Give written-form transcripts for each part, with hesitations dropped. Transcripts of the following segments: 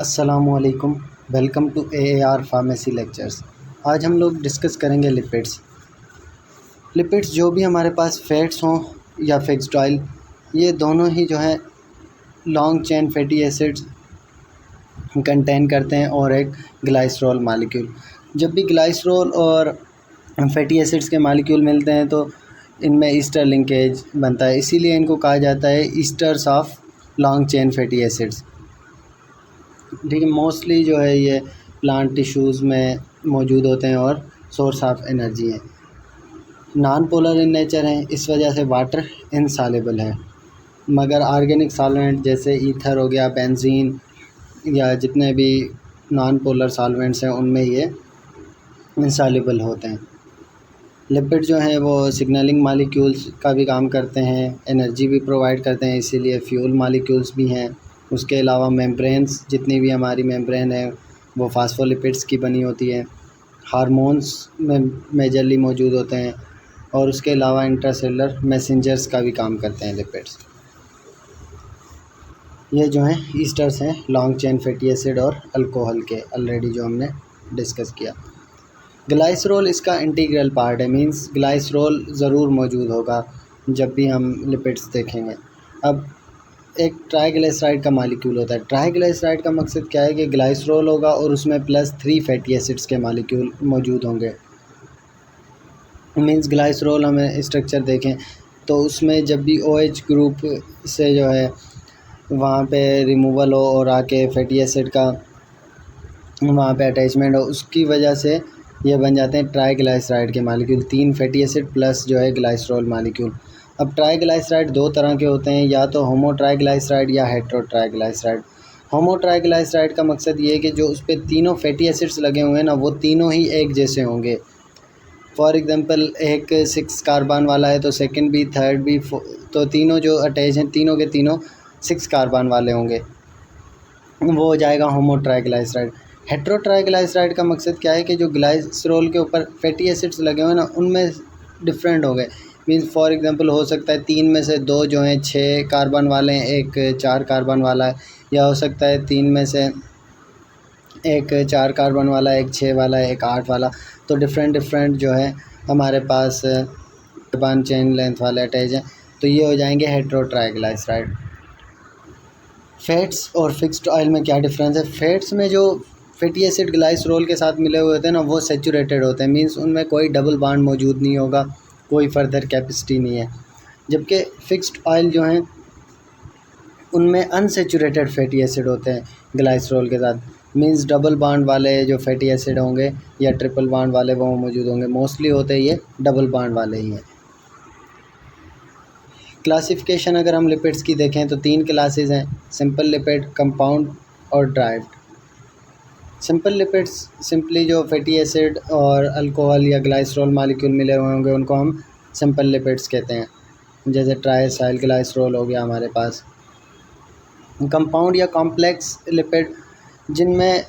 अस्सलामुअलैकुम। Welcome to AAR pharmacy lectures. आज हम लोग डिस्कस करेंगे लिपिड्स जो भी हमारे पास फैट्स हों या फिक्स्ड ऑयल, ये दोनों ही जो है long chain fatty acids contain करते हैं और एक ग्लाइसरॉल मालिक्यूल। जब भी ग्लाइसरॉल और फैटी एसिड्स के मालिक्यूल मिलते हैं तो इनमें ईस्टर लिंकेज बनता है, इसीलिए इनको कहा जाता है esters of long chain fatty acids. ठीक है, मोस्टली जो है ये प्लांट टिश्यूज़ में मौजूद होते हैं और सोर्स ऑफ एनर्जी है। नॉन पोलर इन नेचर हैं, इस वजह से वाटर इनसॉल्युबल है, मगर ऑर्गेनिक सॉल्वेंट जैसे ईथर हो गया, बेंजीन या जितने भी नॉन पोलर सॉल्वेंट्स हैं उनमें ये इनसॉल्युबल होते हैं। लिपिड जो हैं वो सिग्नलिंग मॉलिक्यूल्स का भी काम करते हैं, एनर्जी भी प्रोवाइड करते हैं, इसीलिए फ्यूल मॉलिक्यूल्स भी हैं। उसके अलावा मेम्ब्रेन्स, जितनी भी हमारी मेम्ब्रेन है वो फास्फोलिपिड्स की बनी होती है। हार्मोन्स में मेजरली मौजूद होते हैं और उसके अलावा इंट्रासेलुलर मैसेंजर्स का भी काम करते हैं लिपिड्स। ये जो हैं ईस्टर्स हैं लॉन्ग चेन फैटी एसिड और अल्कोहल के, ऑलरेडी जो हमने डिस्कस किया। ग्लाइसरॉल इसका इंटीग्रल पार्ट है, मींस ग्लाइसरॉल ज़रूर मौजूद होगा जब भी हम लिपिड्स देखेंगे। अब एक ट्राइग्लिसराइड का मालिक्यूल होता है। ट्राइग्लिसराइड का मकसद क्या है कि ग्लाइसरॉल होगा और उसमें +3 फैटी एसिड्स के मालिक्यूल मौजूद होंगे। मींस ग्लाइसरॉल हमें स्ट्रक्चर देखें तो उसमें जब भी OH ग्रुप से जो है वहाँ पे रिमूवल हो और आके फैटी एसिड का वहाँ पे अटैचमेंट हो, उसकी वजह से ये बन जाते हैं ट्राइग्लिसराइड के मालिक्यूल, 3 फैटी एसिड प्लस जो है ग्लाइसरॉल मालिक्यूल। अब ट्राइग्लिसराइड 2 तरह के होते हैं, या तो होमो ट्राइग्लिसराइड या हेटेरो ट्राइग्लिसराइड। होमो ट्राइग्लिसराइड का मकसद ये है कि जो उस पर तीनों फैटी एसिड्स लगे हुए हैं ना, वो तीनों ही एक जैसे होंगे। फॉर एग्जांपल एक 6 कार्बन वाला है तो सेकंड भी, थर्ड भी, तो तीनों जो अटैच हैं तीनों के तीनों 6 कार्बन वाले होंगे, वो हो जाएगा होमो ट्राइग्लिसराइड। हेटेरो ट्राइग्लिसराइड का मकसद क्या है कि जो ग्लाइसरॉल के ऊपर फैटी एसिड्स लगे हुए हैं ना, उनमें डिफरेंट हो गए। मीन्स फॉर एग्जांपल हो सकता है 3 में से 2 जो हैं 6 कार्बन वाले हैं, एक 4 कार्बन वाला है, या हो सकता है 3 में से एक 4 कार्बन वाला, एक 6 वाला है, एक 8 वाला। तो डिफरेंट जो है हमारे पास कार्बन चेन लेंथ वाले अटैच हैं, तो ये हो जाएंगे हेटेरो ट्राइग्लिसराइड। फैट्स और फिक्स्ड ऑयल में क्या डिफरेंस है? फैट्स में जो फैटी एसिड ग्लाइसरॉल के साथ मिले हुए होते हैं ना, वो सैचुरेटेड होते हैं, मींस उनमें कोई डबल बॉन्ड मौजूद नहीं होगा, कोई फर्दर कैपेसिटी नहीं है। जबकि फिक्स्ड ऑयल जो हैं उनमें अनसैचुरेटेड फैटी एसिड होते हैं ग्लाइसरॉल के साथ, मींस डबल बॉन्ड वाले जो फैटी एसिड होंगे या ट्रिपल बॉन्ड वाले वो मौजूद होंगे। मोस्टली होते ये डबल बॉन्ड वाले ही हैं। क्लासिफिकेशन अगर हम लिपिड्स की देखें तो 3 क्लासेस हैं, सिंपल लिपिड, कंपाउंड और ड्राइव्ड। सिंपल लिपिड्स सिंपली जो फैटी एसिड और अल्कोहल या ग्लाइसरॉल मालिक्यूल मिले हुए होंगे उनको हम सिंपल लिपिड्स कहते हैं, जैसे ट्राइएसाइल ग्लाइसरॉल हो गया हमारे पास। कंपाउंड या कॉम्प्लेक्स लिपिड जिनमें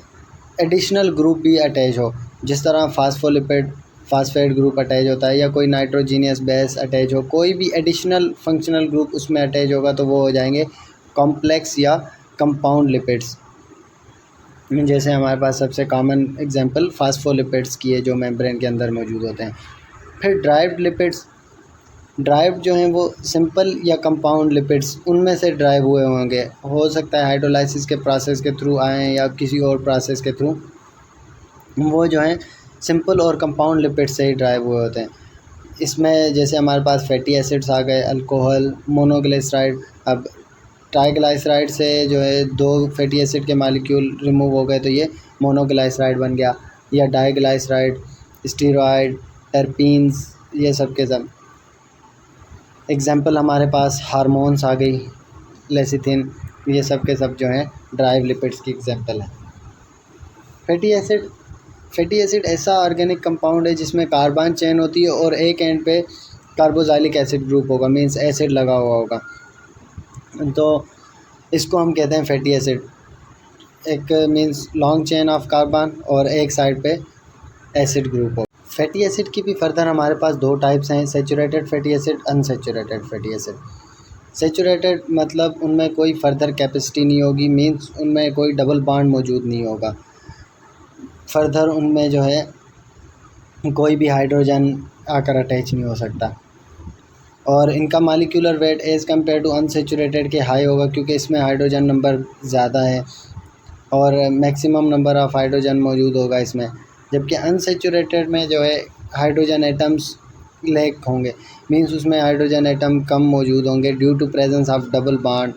एडिशनल ग्रुप भी अटैच हो, जिस तरह फास्फोलिपिड, फास्फेट ग्रुप अटैच होता है, या कोई नाइट्रोजीनियस बेस अटैच हो, कोई भी एडिशनल फंक्शनल ग्रुप उसमें अटैच होगा तो वो हो जाएंगे कॉम्प्लेक्स या कंपाउंड लिपिड्स। जैसे हमारे पास सबसे कॉमन एग्जांपल फास्फोलिपिड्स की है जो मेम्ब्रेन के अंदर मौजूद होते हैं। फिर ड्राइव्ड लिपिड्स, ड्राइव्ड जो हैं वो सिंपल या कंपाउंड लिपिड्स उनमें से ड्राइव हुए होंगे, हो सकता है हाइड्रोलाइसिस के प्रोसेस के थ्रू आएँ या किसी और प्रोसेस के थ्रू, वो जो हैं सिंपल और कंपाउंड लिपिड्स से ही ड्राइव हुए होते हैं। इसमें जैसे हमारे पास फैटी एसिड्स आ गए, अल्कोहल, मोनोग्लिसराइड। अब ट्राइग्लिसराइड से जो है 2 फैटी एसिड के मालिक्यूल रिमूव हो गए तो ये मोनोग्लिसराइड बन गया, या डाइग्लिसराइड, स्टीरॉयड, टर्पीन्स, ये सब के सब एग्जांपल। हमारे पास हार्मोन्स आ गई, लेसिथिन, ये सब के सब जो हैं ड्राइव लिपिड्स की एग्जांपल है। फैटी एसिड ऐसा ऑर्गेनिक कंपाउंड है जिसमें कार्बन चेन होती है और एक एंड पे कार्बोक्सिलिक एसिड ग्रुप होगा, मींस एसिड लगा हुआ होगा, तो इसको हम कहते हैं फैटी एसिड। एक means long chain of carbon और एक साइड पे एसिड ग्रुप हो। फैटी एसिड की भी फर्दर हमारे पास 2 टाइप्स हैं, saturated fatty acid, unsaturated fatty acid. Saturated मतलब उनमें कोई फर्दर कैपेसिटी नहीं होगी, मींस उनमें कोई डबल बॉन्ड मौजूद नहीं होगा, फर्दर उनमें जो है कोई भी हाइड्रोजन आकर अटैच नहीं हो सकता। और इनका molecular weight as compare to unsaturated के हाई होगा, क्योंकि इसमें हाइड्रोजन नंबर ज़्यादा है और मैक्सिमम नंबर ऑफ़ हाइड्रोजन मौजूद होगा इसमें। जबकि अनसेचुरेटेड में जो है हाइड्रोजन एटम्स लैक होंगे, मींस उसमें हाइड्रोजन एटम कम मौजूद होंगे due to presence of double bond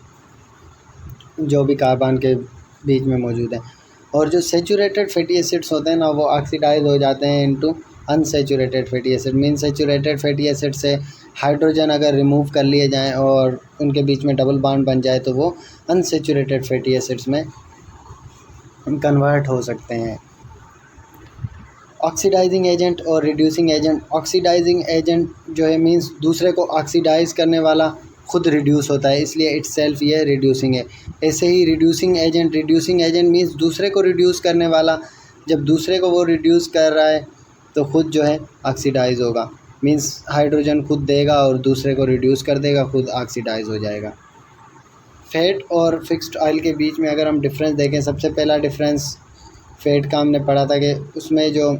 जो भी कार्बन के बीच में मौजूद है। और जो सेचुरेटेड फैटी एसिड्स होते हैं ना, वो ऑक्सीडाइज हो जाते हैं into unsaturated fatty acid. Mean saturated fatty acid से हाइड्रोजन अगर रिमूव कर लिए जाएं और उनके बीच में डबल बॉन्ड बन जाए तो वो अनसेचुरेटेड फैटी एसिड्स में कन्वर्ट हो सकते हैं। ऑक्सीडाइजिंग एजेंट और रिड्यूसिंग एजेंट। ऑक्सीडाइजिंग एजेंट जो है मींस दूसरे को ऑक्सीडाइज करने वाला खुद रिड्यूस होता है, इसलिए इटसेल्फ ये रिड्यूसिंग है। ऐसे ही रिड्यूसिंग एजेंट मींस दूसरे को रिड्यूस करने वाला, जब दूसरे को वो रिड्यूस कर रहा है तो खुद जो है ऑक्सीडाइज होगा, मींस हाइड्रोजन खुद देगा और दूसरे को रिड्यूस कर देगा, खुद ऑक्सीडाइज हो जाएगा। फैट और फिक्स्ड ऑयल के बीच में अगर हम डिफरेंस देखें, सबसे पहला डिफरेंस फैट का हमने पढ़ा था कि उसमें जो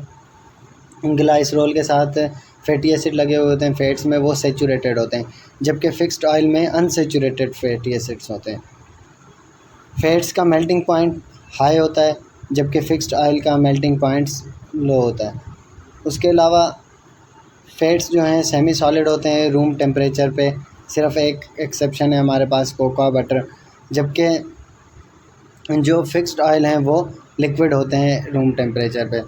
ग्लाइसरॉल के साथ फैटी एसिड लगे हुए होते हैं फैट्स में, वो सेचुरेटेड होते हैं, जबकि फिक्स्ड ऑयल में अनसेचुरेटेड फैटी एसिड्स होते हैं। फैट्स का मेल्टिंग पॉइंट हाई होता है, जबकि फिक्स्ड ऑयल का मेल्टिंग पॉइंट्स लो होता है। उसके अलावा फैट्स जो हैं सेमी सॉलिड होते हैं रूम टेम्परेचर पे, सिर्फ एक एक्सेप्शन है हमारे पास कोकोआ बटर, जबकि जो फिक्स्ड ऑयल हैं वो लिक्विड होते हैं रूम टेम्परेचर पे।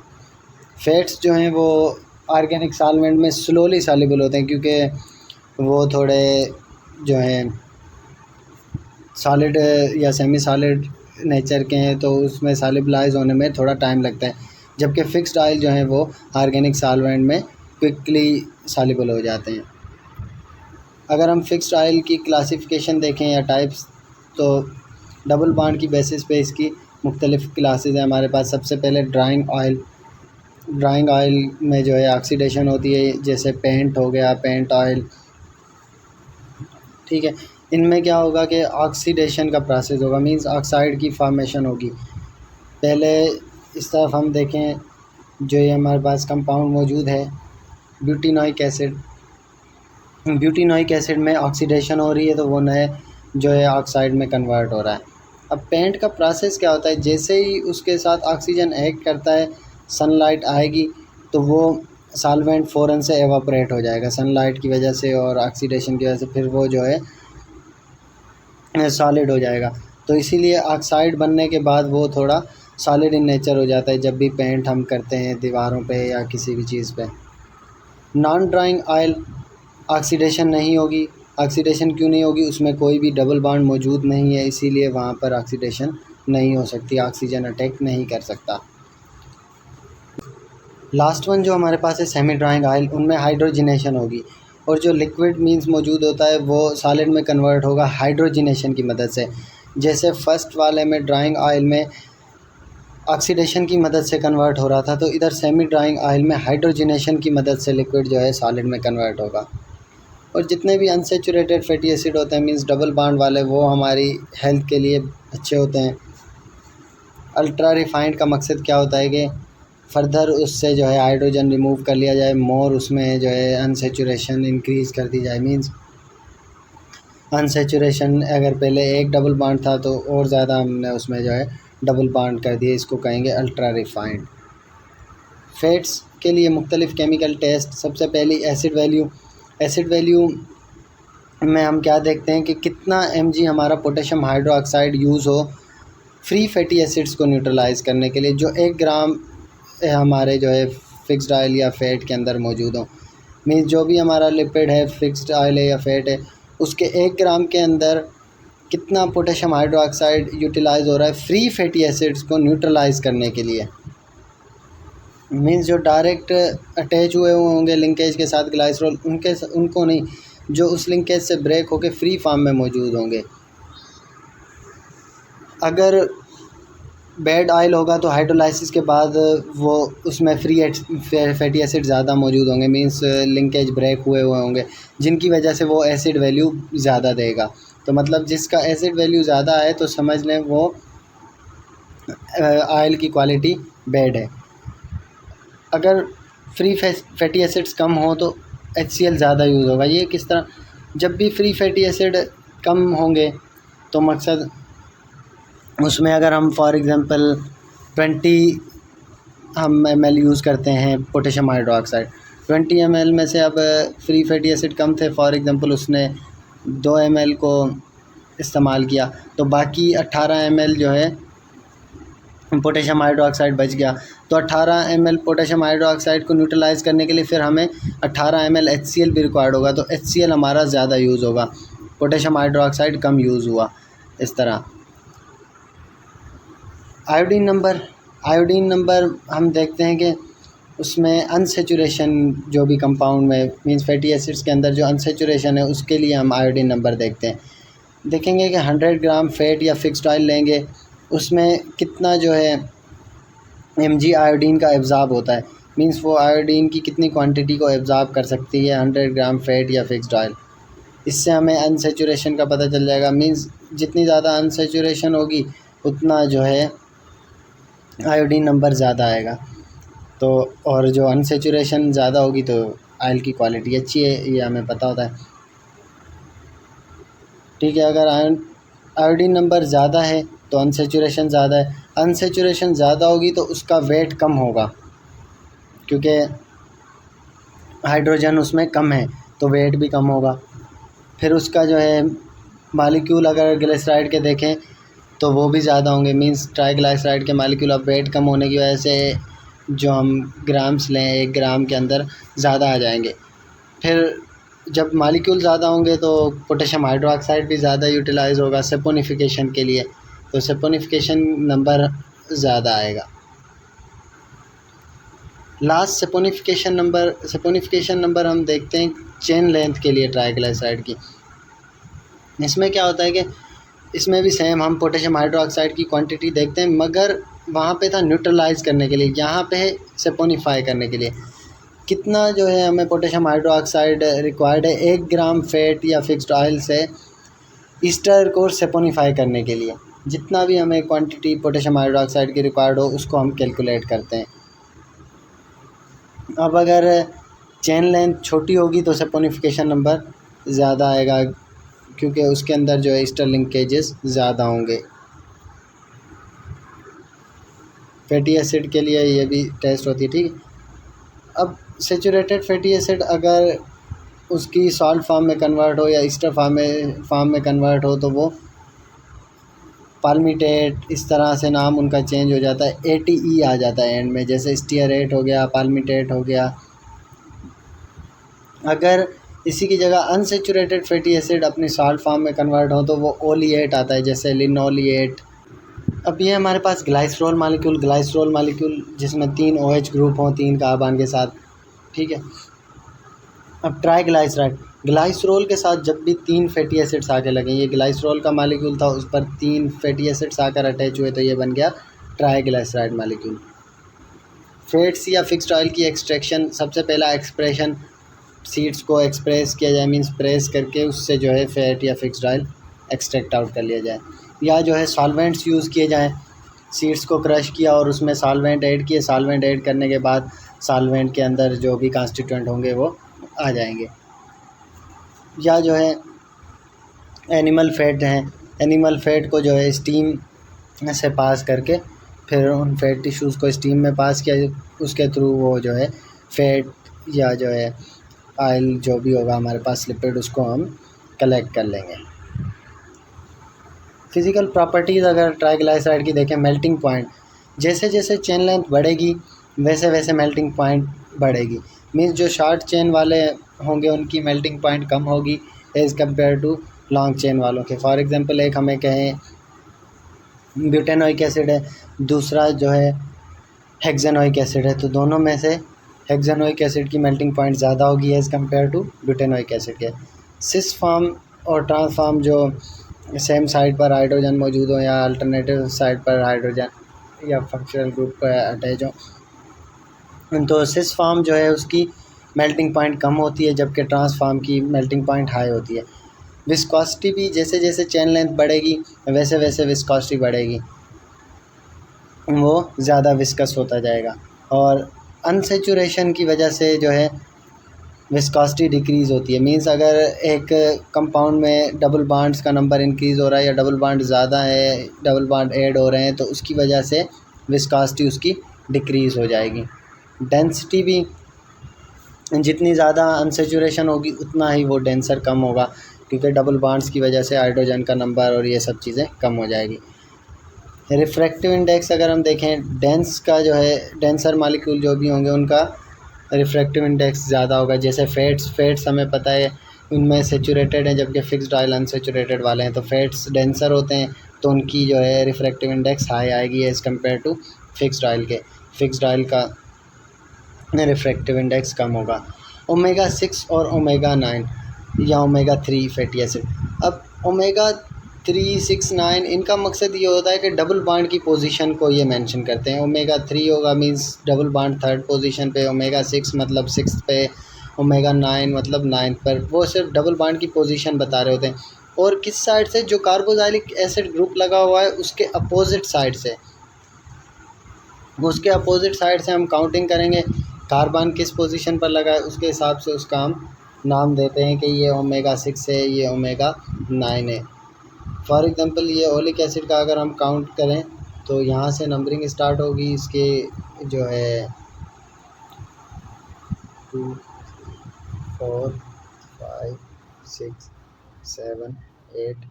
फैट्स जो हैं वो ऑर्गेनिक सॉल्वेंट में स्लोली सॉल्युबल होते हैं, क्योंकि वो थोड़े जो हैं सॉलिड या सेमी सॉलिड नेचर के हैं, तो उसमें सॉल्युबलाइज होने में थोड़ा टाइम लगता है, जबकि फिक्स्ड ऑयल जो हैं वो ऑर्गेनिक सॉल्वेंट में क्विकली सॉल्युबल हो जाते हैं। अगर हम फिक्स्ड ऑयल की क्लासिफिकेशन देखें या टाइप्स, तो डबल बॉन्ड की बेसिस पे इसकी मुख्तलिफ़ क्लासेस हैं हमारे पास। सबसे पहले ड्राइंग ऑयल में जो है ऑक्सीडेशन होती है, जैसे पेंट हो गया, पेंट ऑयल, ठीक है। इनमें क्या होगा कि ऑक्सीडेशन का प्रोसेस होगा, मींस ऑक्साइड की फॉर्मेशन होगी। पहले इस तरफ हम देखें, जो ये हमारे पास कंपाउंड मौजूद है ब्यूटेनॉइक एसिड में ऑक्सीडेशन हो रही है, तो वो नए जो है ऑक्साइड में कन्वर्ट हो रहा है। अब पेंट का प्रोसेस क्या होता है, जैसे ही उसके साथ ऑक्सीजन ऐड करता है, सनलाइट आएगी तो वो सॉल्वेंट फ़ौरन से एवापोरेट हो जाएगा सनलाइट की वजह से और ऑक्सीडेशन की वजह से, फिर वो जो है सॉलिड हो जाएगा। तो इसीलिए ऑक्साइड बनने के बाद वो थोड़ा सॉलिड इन नेचर हो जाता है जब भी पेंट हम करते हैं दीवारों पे या किसी भी चीज़ पे। नॉन ड्राइंग ऑयल ऑक्सीडेशन नहीं होगी। ऑक्सीडेशन क्यों नहीं होगी, उसमें कोई भी डबल बॉन्ड मौजूद नहीं है, इसीलिए वहाँ पर ऑक्सीडेशन नहीं हो सकती, ऑक्सीजन अटैक नहीं कर सकता। लास्ट वन जो हमारे पास है सेमी ड्राइंग ऑयल, उनमें हाइड्रोजिनेशन होगी और जो लिक्विड मींस मौजूद होता है वो सॉलिड में कन्वर्ट होगा हाइड्रोजिनेशन की मदद से। जैसे फर्स्ट वाले में ड्राइंग ऑयल में ऑक्सीडेशन की मदद से कन्वर्ट हो रहा था, तो इधर सेमी ड्राइंग ऑयल में हाइड्रोजिनेशन की मदद से लिक्विड जो है सॉलिड में कन्वर्ट होगा। और जितने भी अनसेचुरेटेड फैटी एसिड होते हैं मींस डबल बॉन्ड वाले, वो हमारी हेल्थ के लिए अच्छे होते हैं। अल्ट्रा रिफाइंड का मकसद क्या होता है कि फर्दर उससे जो है हाइड्रोजन रिमूव कर लिया जाए, मोर उसमें जो है अनसेचुरेशन इंक्रीज़ कर दी जाए। मींस अनसेचुरेशन अगर पहले एक डबल बॉन्ड था तो और ज़्यादा हमने उसमें जो है डबल बॉन्ड कर दिए, इसको कहेंगे अल्ट्रा रिफाइंड। फैट्स के लिए मुख्तलिफ़ केमिकल टेस्ट। सबसे पहली एसिड वैल्यू में हम क्या देखते हैं कि कितना mg हमारा पोटेशियम हाइड्रोक्साइड यूज़ हो फ्री फैटी एसिड्स को न्यूट्रलाइज़ करने के लिए, जो 1 ग्राम हमारे जो है फिक्स्ड ऑयल या फैट के अंदर मौजूद हो। मीन्स जो भी हमारा लिपिड है, फिक्स्ड ऑयल है या फैट है, उसके 1 ग्राम के अंदर कितना पोटेशियम हाइड्रोक्साइड यूटिलाइज़ हो रहा है फ्री फैटी एसिड्स को न्यूट्रलाइज़ करने के लिए। मीन्स जो डायरेक्ट अटैच हुए होंगे लिंकेज के साथ ग्लाइसरॉल, उनको नहीं, जो उस लिंकेज से ब्रेक होकर फ्री फॉर्म में मौजूद होंगे। अगर बैड ऑयल होगा तो हाइड्रोलाइसिस के बाद वो उसमें फ्री फैटी एसिड ज़्यादा मौजूद होंगे, मींस लिंकेज ब्रेक हुए होंगे, जिनकी वजह से वो एसिड वैल्यू ज़्यादा देगा। तो मतलब जिसका एसिड वैल्यू ज़्यादा है तो समझ लें वो ऑयल की क्वालिटी बैड है। अगर फ्री फैटी एसिड्स कम हो तो HCl ज़्यादा यूज़ होगा। ये किस तरह, जब भी फ्री फैटी एसिड कम होंगे तो मकसद उसमें अगर हम फॉर एग्ज़ाम्पल 20 हम ml यूज़ करते हैं पोटेशियम हाइड्रोक्साइड, 20 ml में से अब फ्री फैटी एसिड कम थे, फॉर एग्ज़ाम्पल उसने 2 ml को इस्तेमाल किया तो बाकी 18 ml जो है पोटेशियम हाइड्रोक्साइड बच गया। तो 18 ml पोटेशियम हाइड्रोक्साइड को न्यूट्रलाइज़ करने के लिए फिर हमें 18 ml HCl भी रिक्वायर्ड होगा, तो HCl हमारा ज़्यादा यूज़ होगा, पोटेशियम हाइड्रोक्साइड कम यूज़ हुआ। इस तरह आयोडीन नंबर हम देखते हैं कि उसमें अनसेचुरेशन जो भी कंपाउंड में मींस फैटी एसिड्स के अंदर जो अनसेचुरेशन है उसके लिए हम आयोडीन नंबर देखते हैं। देखेंगे कि 100 ग्राम फैट या फिक्स्ड ऑयल लेंगे, उसमें कितना जो है mg आयोडीन का एब्ज़ॉर्ब होता है, मींस वो आयोडीन की कितनी क्वांटिटी को एब्ज़ॉर्ब कर सकती है 100 ग्राम फैट या फिक्स्ड ऑयल। इससे हमें अनसेचुरेशन का पता चल जाएगा, मींस जितनी ज़्यादा अनसेचुरेशन होगी उतना जो है आयोडीन नंबर ज़्यादा आएगा। तो और जो अनसेचुरेशन ज़्यादा होगी तो ऑयल की क्वालिटी अच्छी है, ये हमें पता होता है। ठीक है, अगर आयोडीन नंबर ज़्यादा है तो अनसेचुरेशन ज़्यादा है, अनसेचुरेशन ज़्यादा होगी तो उसका वेट कम होगा क्योंकि हाइड्रोजन उसमें कम है तो वेट भी कम होगा। फिर उसका जो है मालिक्यूल अगर ग्लिसराइड के देखें तो वो भी ज़्यादा होंगे, मींस ट्राइग्लाइसराइड के मालिक्यूल अब वेट कम होने की वजह से जो हम ग्राम्स लें 1 ग्राम के अंदर ज़्यादा आ जाएंगे। फिर जब मालिक्यूल ज़्यादा होंगे तो पोटेशियम हाइड्रोक्साइड भी ज़्यादा यूटिलाइज़ होगा सेपोनिफिकेशन के लिए, तो सेपोनिफिकेशन नंबर ज़्यादा आएगा। लास्ट सेपोनिफिकेशन नंबर हम देखते हैं चेन लेंथ के लिए ट्राइग्लाइसराइड की। इसमें क्या होता है कि इसमें भी सेम हम पोटेशियम हाइड्रोक्साइड की क्वांटिटी देखते हैं, मगर वहाँ पे था न्यूट्रलाइज़ करने के लिए, यहाँ पे है सेपोनीफाई करने के लिए। कितना जो है हमें पोटेशियम हाइड्रोक्साइड रिक्वायर्ड है 1 ग्राम फैट या फिक्स्ड ऑयल से ईस्टर को सेपोनीफाई करने के लिए, जितना भी हमें क्वांटिटी पोटेशियम हाइड्रोक्साइड की रिक्वायर्ड हो उसको हम कैलकुलेट करते हैं। अब अगर चेन लेंथ छोटी होगी तो सेपोनिफिकेशन नंबर ज़्यादा आएगा क्योंकि उसके अंदर जो है ईस्टर लिंकेजेस ज़्यादा होंगे। फैटी एसिड के लिए ये भी टेस्ट होती है। ठीक है, अब सेचुरेटेड फैटी एसिड अगर उसकी सॉल्ट फॉर्म में कन्वर्ट हो या ईस्टर फॉर्म में कन्वर्ट हो तो वो पाल्मिटेट, इस तरह से नाम उनका चेंज हो जाता है, ATE आ जाता है एंड में, जैसे स्टीयरेट हो गया, पाल्मिटेट हो गया। अगर इसी की जगह अनसेचुरेटेड फैटी एसिड अपनी सॉल्ट फॉर्म में कन्वर्ट हो तो वो ओलिएट आता है, जैसे लिनोलिएट। अब ये हमारे पास ग्लाइसरॉल मालिक्यूल जिसमें 3 OH ग्रुप हों 3 कार्बन के साथ। ठीक है, अब ग्लाइसरॉल के साथ जब भी 3 फैटी एसिड्स आके लगे, ये ग्लाइसरॉल का मालिक्यूल था उस पर 3 फैटी एसिड्स आकर अटैच हुए तो ये बन गया ट्राइग्लाइसराइड मालिक्यूल। फैट्स या फिक्स्ड ऑयल की एक्सट्रैक्शन, सबसे पहला एक्सप्रेशन सीड्स को एक्सप्रेस किया जाए, मींस प्रेस करके उससे जो है फैट या फिक्स्ड ऑयल एक्सट्रैक्ट आउट कर लिया जाए, या जो है सॉल्वेंट्स यूज़ किए जाएँ। सीड्स को क्रश किया और उसमें सॉल्वेंट ऐड किए, सॉल्वेंट ऐड करने के बाद सॉल्वेंट के अंदर जो भी कॉन्स्टिट्यूएंट होंगे वो आ जाएंगे। या जो है एनिमल फैट को जो है स्टीम से पास करके फिर उन फैट टिश्यूज़ को स्टीम में पास किया, उसके थ्रू वो जो है फैट या जो है ऑयल जो भी होगा हमारे पास लिपिड उसको हम कलेक्ट कर लेंगे। फिज़िकल प्रॉपर्टीज़ अगर ट्राइग्लाइसराइड की देखें, मेल्टिंग पॉइंट, जैसे जैसे चेन लेंथ बढ़ेगी वैसे वैसे मेल्टिंग पॉइंट बढ़ेगी, मीन्स जो शॉर्ट चेन वाले होंगे उनकी मेल्टिंग पॉइंट कम होगी as compare to long chain वालों के। फॉर एग्जांपल एक हमें कहें ब्यूटेनोइक एसिड है, दूसरा जो है हेक्सेनोइक एसिड है, तो दोनों में से हेक्सेनोइक एसिड की मेल्टिंग पॉइंट ज़्यादा होगी as compare to butanoic acid के। सिस फॉर्म और ट्रांस फॉर्म जो सेम साइड पर हाइड्रोजन मौजूद हो या अल्टरनेटिव साइड पर हाइड्रोजन या फंक्शनल ग्रुप पर अटैच हो। तो सिस फॉर्म जो है उसकी मेल्टिंग पॉइंट कम होती है, जबकि ट्रांस फॉर्म की मेल्टिंग पॉइंट हाई होती है। विस्कोसिटी भी जैसे जैसे चेन लेंथ बढ़ेगी वैसे वैसे विस्कोसिटी बढ़ेगी, वो ज़्यादा विस्कस होता जाएगा। और अनसेचुरेशन की वजह से जो है विस्कोसिटी डिक्रीज़ होती है। मींस अगर एक कंपाउंड में डबल बॉन्ड्स का नंबर इंक्रीज़ हो रहा है या डबल बॉन्ड ज़्यादा है, डबल बॉन्ड ऐड हो रहे हैं, तो उसकी वजह से विस्कोसिटी उसकी डिक्रीज़ हो जाएगी। डेंसिटी भी जितनी ज़्यादा अनसेचुरेशन होगी उतना ही वो डेंसर कम होगा, क्योंकि डबल बॉन्ड्स की वजह से हाइड्रोजन का नंबर और ये सब चीज़ें कम हो जाएगी। रिफ्रैक्टिव इंडेक्स अगर हम देखें, डेंस का जो है डेंसर मॉलिक्यूल जो भी होंगे उनका रिफ्रैक्टिव इंडेक्स ज़्यादा होगा। जैसे फैट्स हमें पता है उनमें सेचुरेटेड हैं, जबकि फिक्स्ड ऑयल अनसेचुरेटेड वाले हैं। तो फैट्स डेंसर होते हैं तो उनकी जो है रिफ्रैक्टिव इंडेक्स हाई आएगी as compare to fixed oil के। फिक्स्ड ऑयल का रिफ्रैक्टिव इंडेक्स कम होगा। ओमेगा 6 और ओमेगा 9 या ओमेगा 3 फैटी एसिड। अब ओमेगा 3, 6, 9 इनका मकसद ये होता है कि डबल बॉन्ड की पोजीशन को ये मेंशन करते हैं। ओमेगा 3 होगा means double bond third position पे, ओमेगा 6 मतलब सिक्स पे, ओमेगा 9 मतलब नाइन्थ पर। वो सिर्फ डबल बॉन्ड की पोजीशन बता रहे होते हैं। और किस साइड से, जो कार्बोक्सिलिक एसिड ग्रुप लगा हुआ है उसके अपोजिट साइड से, उसके अपोजिट साइड से हम काउंटिंग करेंगे कार्बन किस पोजीशन पर लगा है, उसके हिसाब से उसका हम नाम देते हैं कि ये ओमेगा 6 है, ये ओमेगा 9 है। फॉर एग्ज़ाम्पल ये ओलिक एसिड का अगर हम काउंट करें तो यहाँ से नंबरिंग स्टार्ट होगी इसके जो है 2, 4, 5, 6, 7, 8,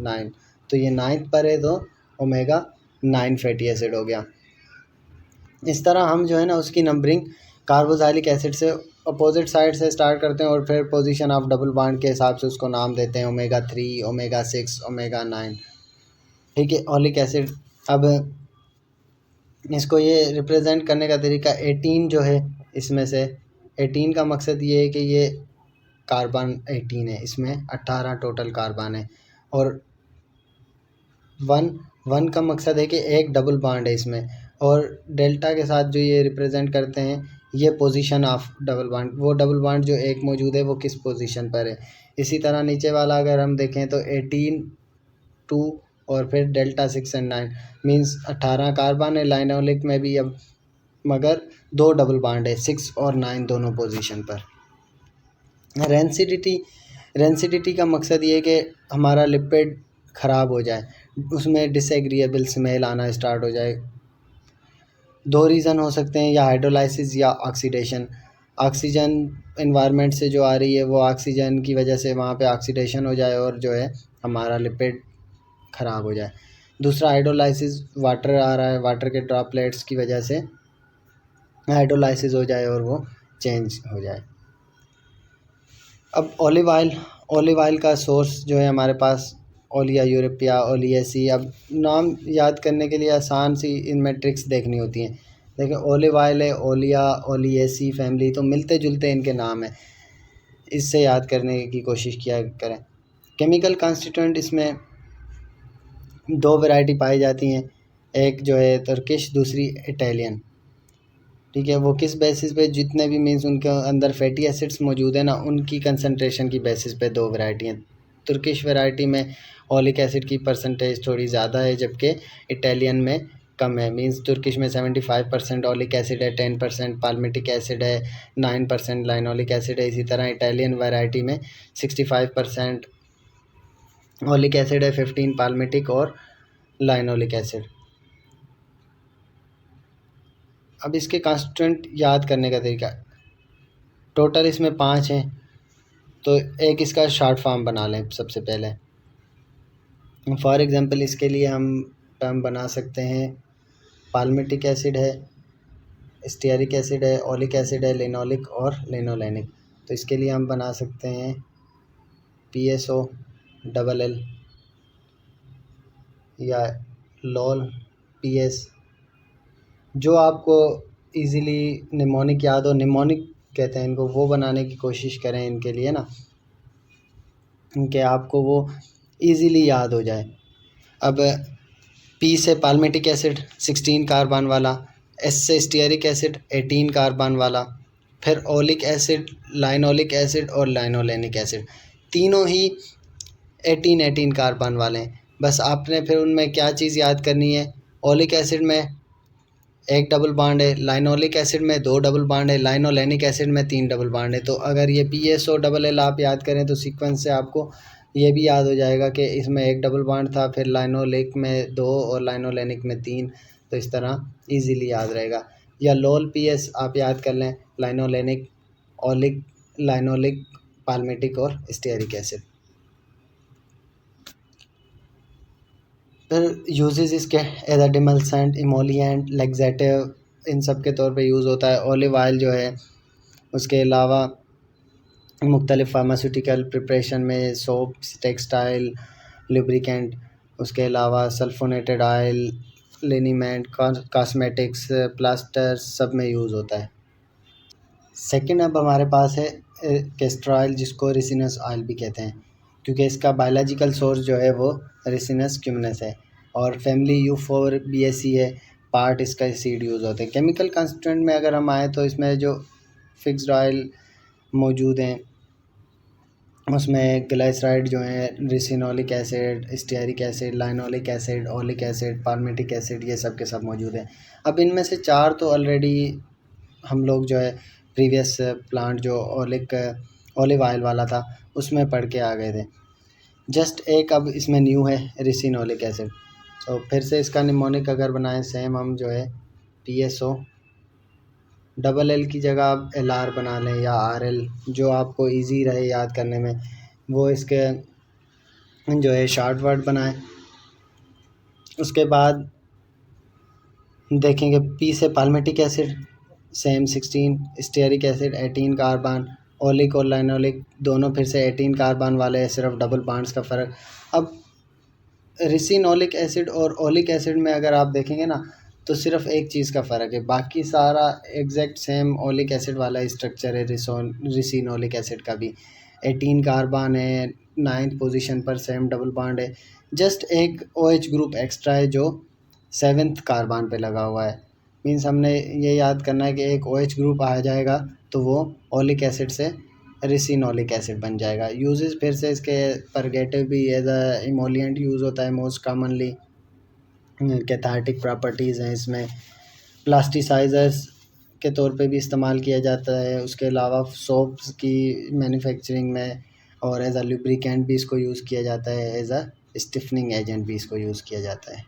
9। तो ये 9th पर है तो ओमेगा 9 फैटी एसिड हो गया। इस तरह हम जो है ना उसकी नंबरिंग कार्बोक्सिलिक एसिड से अपोजिट साइड से स्टार्ट करते हैं और फिर पोजीशन ऑफ डबल बॉन्ड के हिसाब से उसको नाम देते हैं ओमेगा 3, ओमेगा 6, ओमेगा 9। ठीक है। ओलिक एसिड, अब इसको ये रिप्रेजेंट करने का तरीका 18 जो है, इसमें से 18 का मकसद ये है कि ये कार्बन 18 है, इसमें 18 टोटल कार्बन है। और 1 का मकसद है कि एक डबल बॉन्ड है इसमें। और डेल्टा के साथ जो ये रिप्रेजेंट करते हैं ये पोजीशन ऑफ डबल बॉन्ड, वो डबल बॉन्ड जो एक मौजूद है वो किस पोजीशन पर है। इसी तरह नीचे वाला अगर हम देखें तो 18, 2 और फिर डेल्टा 6 एंड 9 मींस 18 कार्बन है लाइनोलिक में भी, अब मगर 2 डबल बॉन्ड है 6 और 9 दोनों पोजीशन पर। रेंसिडिटी का मकसद ये है कि हमारा लिपिड ख़राब हो जाए, उसमें डिसएग्रीएबल स्मेल आना स्टार्ट हो जाए। 2 रीज़न हो सकते हैं, या हाइड्रोलाइसिस या ऑक्सीडेशन। ऑक्सीजन एनवायरनमेंट से जो आ रही है वो ऑक्सीजन की वजह से वहाँ पे ऑक्सीडेशन हो जाए और जो है हमारा लिपिड ख़राब हो जाए। दूसरा हाइड्रोलाइसिस, वाटर आ रहा है, वाटर के ड्रॉपलेट्स की वजह से हाइड्रोलाइसिस हो जाए और वो चेंज हो जाए। अब ऑलिव ऑयल का सोर्स जो है हमारे पास ओलिया यूरोपिया, ओलियेसी। अब नाम याद करने के लिए आसान सी इनमें ट्रिक्स देखनी होती हैं। देखिए ऑलिव ऑयल है, ओलिया, ओलियेसी फैमिली, तो मिलते जुलते इनके नाम हैं, इससे याद करने की कोशिश किया करें। केमिकल कॉन्स्टिट्यूएंट इसमें 2 वैरायटी पाई जाती हैं, एक जो है तुर्किश, दूसरी इटालियन। ठीक है। वो किस बेसिस पे, जितने भी मीन्स उनके अंदर फैटी एसिड्स मौजूद है ना उनकी कंसंट्रेशन की बेसिस पे 2 वैरायटी हैं। तुर्किश वैरायटी में ओलिक एसिड की परसेंटेज थोड़ी ज़्यादा है, जबकि इटालियन में कम है। मींस तुर्किश में 75% ओलिक एसिड है, 10% पाल्मिटिक एसिड है, 9% लाइनोलिक एसिड है। इसी तरह इटालियन वैरायटी में 65% ओलिक एसिड है, 15 पाल्मिटिक और लाइनोलिक एसिड। अब इसके कॉन्स्टिट्यूएंट याद करने का तरीका, टोटल इसमें 5 हैं, तो एक इसका शॉर्ट फॉर्म बना लें सबसे पहले। फॉर एग्ज़ाम्पल इसके लिए हम टर्म बना सकते हैं, पाल्मिटिक एसिड है, स्टीयरिक एसिड है, ओलिक एसिड है, लिनोलिक और लिनोलेनिक। तो इसके लिए हम बना सकते हैं PSO डबल L या LOL PS। जो आपको इजीली निमोनिक याद हो, निमोनिक कहते हैं इनको, वो बनाने की कोशिश करें इनके लिए ना, कि आपको वो इजीली याद हो जाए। अब पी से पाल्मेटिक एसिड 16 कार्बन वाला, एस से स्टीयरिक एसिड 18 कार्बन वाला, फिर ओलिक एसिड, लाइनोलिक एसिड और लाइनोलेनिक एसिड, तीनों ही 18 कार्बन वाले हैं। बस आपने फिर उनमें क्या चीज़ याद करनी है, ओलिक एसिड में एक डबल बॉन्ड है, लाइनोलिक एसिड में 2 डबल बॉन्ड है, लाइनोलेनिक एसिड में 3 डबल बॉन्ड है। तो अगर ये PSO डबल एल आप याद करें तो सीक्वेंस से आपको ये भी याद हो जाएगा कि इसमें एक डबल बॉन्ड था, फिर लाइनोलिक में 2 और लाइनोलेनिक में 3। तो इस तरह इजीली याद रहेगा। या लोल PS आप याद कर लें, लाइनोलेनिक, ओलिक, लाइनोलिक, पाल्मेटिक और स्टीयरिक एसिड। फिर यूजेस इसके एज डिमल्सेंट, इमोलिएंट, लेक्सेटिव, इन सब के तौर पे यूज़ होता है। ऑलिव ऑयल जो है उसके अलावा मुख्तलिफ़ फार्मास्यूटिकल प्रिपरेशन में सोप्स, टेक्सटाइल, लुब्रिकेंट, उसके अलावा सल्फोनेटेड ऑयल, लिनीमेंट, कॉस्मेटिक्स, प्लास्टर सब में यूज़ होता है। सेकंड अब हमारे पास है कैस्टर ऑयल, जिसको रिसिनस ऑयल भी कहते हैं, क्योंकि इसका बायोलॉजिकल सोर्स जो है वो रिसिनस क्यूमिनस है और फैमिली यूफोरबिएसी है। पार्ट इसका सीड यूज़ होते हैं। केमिकल कंस्टिट्यूएंट में अगर हम आए तो इसमें जो फिक्स्ड ऑयल मौजूद हैं उसमें ग्लाइसराइड जो है, ricinoleic acid, stearic acid, linoleic acid, oleic acid, palmitic acid, ये सब के सब मौजूद हैं। अब इनमें से 4 तो ऑलरेडी हम लोग जो है प्रीवियस प्लांट जो ऑलिव ऑयल वाला था उसमें पढ़ के आ गए थे। जस्ट एक अब इसमें न्यू है, रिसिनोलिक एसिड। तो फिर से इसका निमोनिक अगर बनाएं सेम हम जो है PSO, डबल एल की जगह आप LR बना लें या RL, जो आपको इजी रहे याद करने में, वो इसके जो है शॉर्ट वर्ड बनाएं। उसके बाद देखेंगे P से palmitic acid same 16, stearic acid 18 carbon, oleic और लाइनोलिक दोनों फिर से 18 कार्बन वाले हैं, सिर्फ डबल बॉन्ड्स का फ़र्क। अब रिसिनोलिक एसिड और ओलिक एसिड में अगर आप देखेंगे ना तो सिर्फ एक चीज़ का फ़र्क है, बाकी सारा एग्जैक्ट सेम ओलिक एसिड वाला स्ट्रक्चर है। रिसिनोलिक एसिड का भी 18 कार्बन है, 9th पोजीशन पर सेम डबल बॉन्ड है। जस्ट एक OH ग्रुप एक्स्ट्रा है जो 7th कार्बन पे लगा हुआ है। मीन्स हमने ये याद करना है कि एक OH ग्रुप आ जाएगा तो वो ओलिक एसिड से रिसिनोलिक एसिड बन जाएगा। यूजेस फिर से इसके परगेटिव भी एज अ इमोलिएंट यूज़ होता है मोस्ट कॉमनली। कैथार्टिक प्रॉपर्टीज़ हैं इसमें। प्लास्टिसाइजर्स के तौर पे भी इस्तेमाल किया जाता है। उसके अलावा सोप्स की मैन्युफैक्चरिंग में और एज अ लुब्रिकेंट भी इसको यूज़ किया जाता है, एज अ स्टिफनिंग एजेंट भी इसको यूज़ किया जाता है।